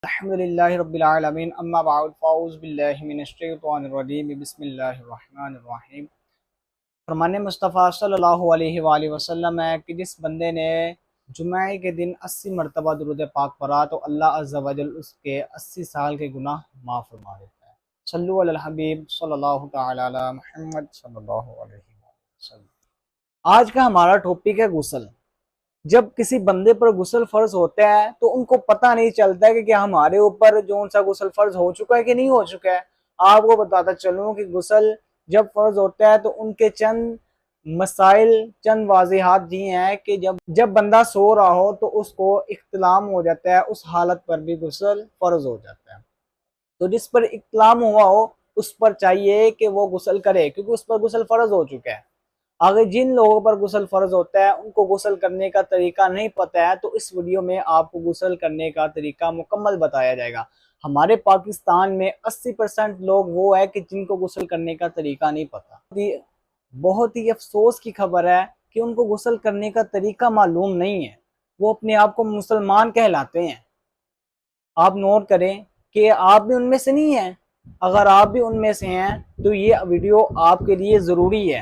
الحمدللہ رب العالمین اما بعد فاعوذ باللہ من الشیطان الرجیم بسم اللہ الرحمن الرحیم۔ فرمان مصطفیٰ صلی اللہ علیہ وآلہ وسلم ہے کہ جس بندے نے جمعہ کے دن 80 مرتبہ درود پاک پڑھا تو اللہ عز و جل اس کے 80 سال کے گناہ معاف فرما دیتا ہے۔ صلو علی الحبیب صلی اللہ تعالی علی محمد صلی اللہ علیہ وسلم۔ آج کا ہمارا ٹاپک ہے غسل۔ جب کسی بندے پر غسل فرض ہوتا ہے تو ان کو پتہ نہیں چلتا ہے کہ کیا ہمارے اوپر جو سا غسل فرض ہو چکا ہے کہ نہیں ہو چکا ہے۔ آپ کو بتاتا چلوں کہ غسل جب فرض ہوتا ہے تو ان کے چند مسائل، چند واضحات یہ ہیں کہ جب بندہ سو رہا ہو تو اس کو احتلام ہو جاتا ہے، اس حالت پر بھی غسل فرض ہو جاتا ہے۔ تو جس پر احتلام ہوا ہو اس پر چاہیے کہ وہ غسل کرے، کیونکہ اس پر غسل فرض ہو چکا ہے۔ اگر جن لوگوں پر غسل فرض ہوتا ہے ان کو غسل کرنے کا طریقہ نہیں پتہ ہے تو اس ویڈیو میں آپ کو غسل کرنے کا طریقہ مکمل بتایا جائے گا۔ ہمارے پاکستان میں 80% لوگ وہ ہے کہ جن کو غسل کرنے کا طریقہ نہیں پتہ۔ بہت ہی افسوس کی خبر ہے کہ ان کو غسل کرنے کا طریقہ معلوم نہیں ہے، وہ اپنے آپ کو مسلمان کہلاتے ہیں۔ آپ نوٹ کریں کہ آپ بھی ان میں سے نہیں ہیں۔ اگر آپ بھی ان میں سے ہیں تو یہ ویڈیو آپ کے لیے ضروری ہے۔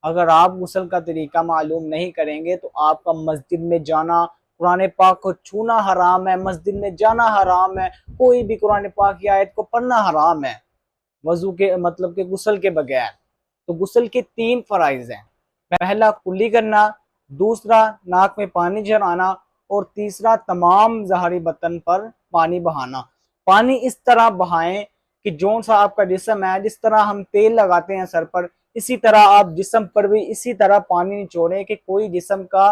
اگر آپ غسل کا طریقہ معلوم نہیں کریں گے تو آپ کا مسجد میں جانا، قرآن پاک کو چھونا حرام ہے، مسجد میں جانا حرام ہے، کوئی بھی قرآن پاک کی آیت کو پڑھنا حرام ہے وضو کے مطلب کہ غسل کے بغیر۔ تو غسل کے 3 فرائض ہیں۔ پہلا کلی کرنا، دوسرا ناک میں پانی جھرانا، اور تیسرا تمام ظاہری بدن پر پانی بہانا۔ پانی اس طرح بہائیں کہ جون سا آپ کا جسم ہے، جس طرح ہم تیل لگاتے ہیں سر پر، اسی طرح آپ جسم پر بھی اسی طرح پانی نچوڑیں کہ کوئی جسم کا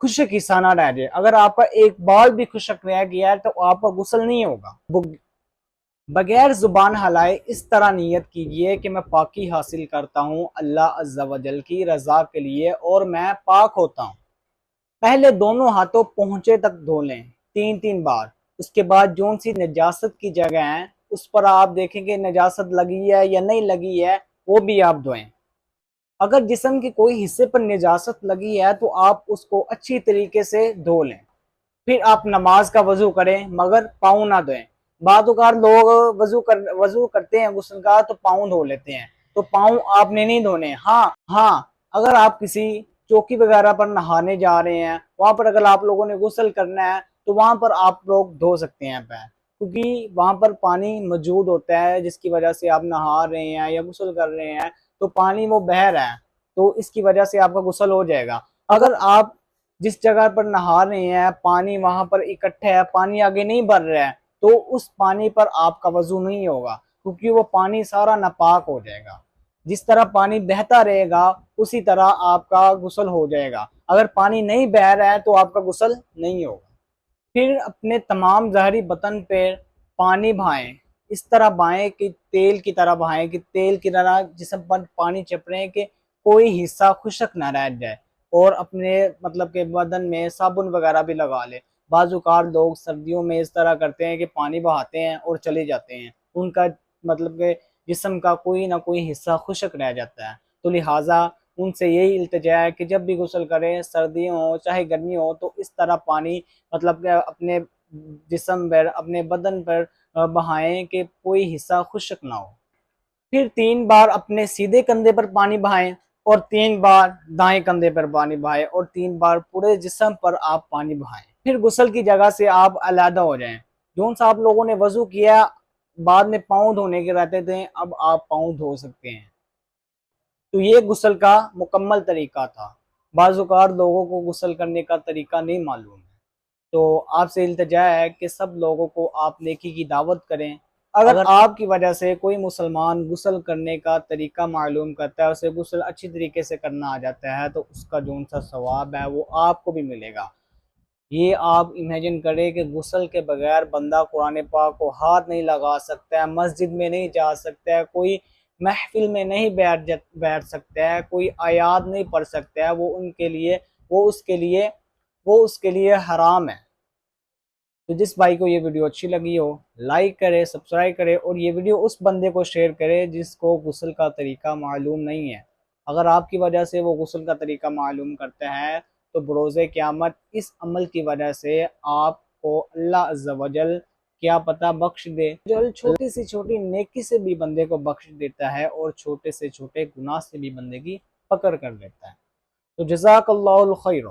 خشک حصہ نہ رہ جائے۔ اگر آپ کا ایک بال بھی خشک رہ گیا ہے تو آپ کا غسل نہیں ہوگا۔ بغیر زبان ہلائے اس طرح نیت کیجئے کہ میں پاکی حاصل کرتا ہوں اللہ عز و جل کی رضا کے لیے اور میں پاک ہوتا ہوں۔ پہلے دونوں ہاتھوں پہنچے تک دھو لیں 3 بار۔ اس کے بعد جون سی نجاست کی جگہ ہیں اس پر آپ دیکھیں کہ نجاست لگی ہے یا نہیں لگی ہے، وہ بھی آپ دھوئیں۔ اگر جسم کے کوئی حصے پر نجاست لگی ہے تو آپ اس کو اچھی طریقے سے دھو لیں۔ پھر آپ نماز کا وضو کریں مگر پاؤں نہ دھوئیں۔ بعض اوقات لوگ وضو کرتے ہیں غسل کا تو پاؤں دھو لیتے ہیں، تو پاؤں آپ نے نہیں دھونے۔ ہاں اگر آپ کسی چوکی وغیرہ پر نہانے جا رہے ہیں، وہاں پر اگر آپ لوگوں نے غسل کرنا ہے تو وہاں پر آپ لوگ دھو سکتے ہیں پیر، کیونکہ وہاں پر پانی موجود ہوتا ہے جس کی وجہ سے آپ نہا رہے ہیں یا غسل کر رہے ہیں، تو پانی وہ بہہ رہا ہے تو اس کی وجہ سے آپ کا غسل ہو جائے گا۔ اگر آپ جس جگہ پر نہا رہے ہیں پانی وہاں پر اکٹھا ہے، پانی آگے نہیں بڑھ رہا ہے، تو اس پانی پر آپ کا وضو نہیں ہوگا، کیونکہ وہ پانی سارا ناپاک ہو جائے گا۔ جس طرح پانی بہتا رہے گا اسی طرح آپ کا غسل ہو جائے گا۔ اگر پانی نہیں بہہ رہا ہے تو آپ کا غسل نہیں ہوگا۔ پھر اپنے تمام ظاہری بدن پہ پانی بہائیں، اس طرح بہائیں کہ تیل کی طرح بہائیں، کہ تیل کی طرح جسم پر پانی چپڑیں کہ کوئی حصہ خشک نہ رہ جائے، اور اپنے مطلب کہ بدن میں صابن وغیرہ بھی لگا لے۔ بعض اوقات لوگ سردیوں میں اس طرح کرتے ہیں کہ پانی بہاتے ہیں اور چلے جاتے ہیں، ان کا مطلب کہ جسم کا کوئی نہ کوئی حصہ خشک رہ جاتا ہے۔ تو لہٰذا ان سے یہی التجا ہے کہ جب بھی غسل کریں، سردیوں ہو چاہے گرمی ہو، تو اس طرح پانی مطلب کہ اپنے جسم پر، اپنے بدن پر بہائیں کہ کوئی حصہ خشک نہ ہو۔ پھر 3 بار اپنے سیدھے کندھے پر پانی بہائیں، اور 3 بار دائیں کندھے پر پانی بہائیں، اور 3 بار پورے جسم پر آپ پانی بہائیں۔ پھر غسل کی جگہ سے آپ علیحدہ ہو جائیں۔ جون سا آپ لوگوں نے وضو کیا، بعد میں پاؤں دھونے کے رہتے تھے، اب آپ پاؤں دھو سکتے ہیں۔ تو یہ غسل کا مکمل طریقہ تھا۔ بعض اوقات لوگوں کو غسل کرنے کا طریقہ نہیں معلوم ہے، تو آپ سے التجا ہے کہ سب لوگوں کو آپ نیکی کی دعوت کریں۔ اگر آپ کی وجہ سے کوئی مسلمان غسل کرنے کا طریقہ معلوم کرتا ہے، اسے غسل اچھی طریقے سے کرنا آ جاتا ہے، تو اس کا جو سا ثواب ہے وہ آپ کو بھی ملے گا۔ یہ آپ امیجن کریں کہ غسل کے بغیر بندہ قرآن پاک کو ہاتھ نہیں لگا سکتا ہے، مسجد میں نہیں جا سکتا ہے، کوئی محفل میں نہیں بیٹھ سکتا ہے، کوئی آیات نہیں پڑھ سکتا ہے، وہ اس کے لیے حرام ہے۔ تو جس بھائی کو یہ ویڈیو اچھی لگی ہو لائک کرے، سبسکرائب کرے، اور یہ ویڈیو اس بندے کو شیئر کرے جس کو غسل کا طریقہ معلوم نہیں ہے۔ اگر آپ کی وجہ سے وہ غسل کا طریقہ معلوم کرتا ہے تو بروز قیامت اس عمل کی وجہ سے آپ کو اللہ عز و جل کیا پتہ بخش دے۔ جو چھوٹی سے چھوٹی نیکی سے بھی بندے کو بخش دیتا ہے اور چھوٹے سے چھوٹے گناہ سے بھی بندے کی پکڑ کر لیتا ہے۔ تو جزاک اللہ الخیر۔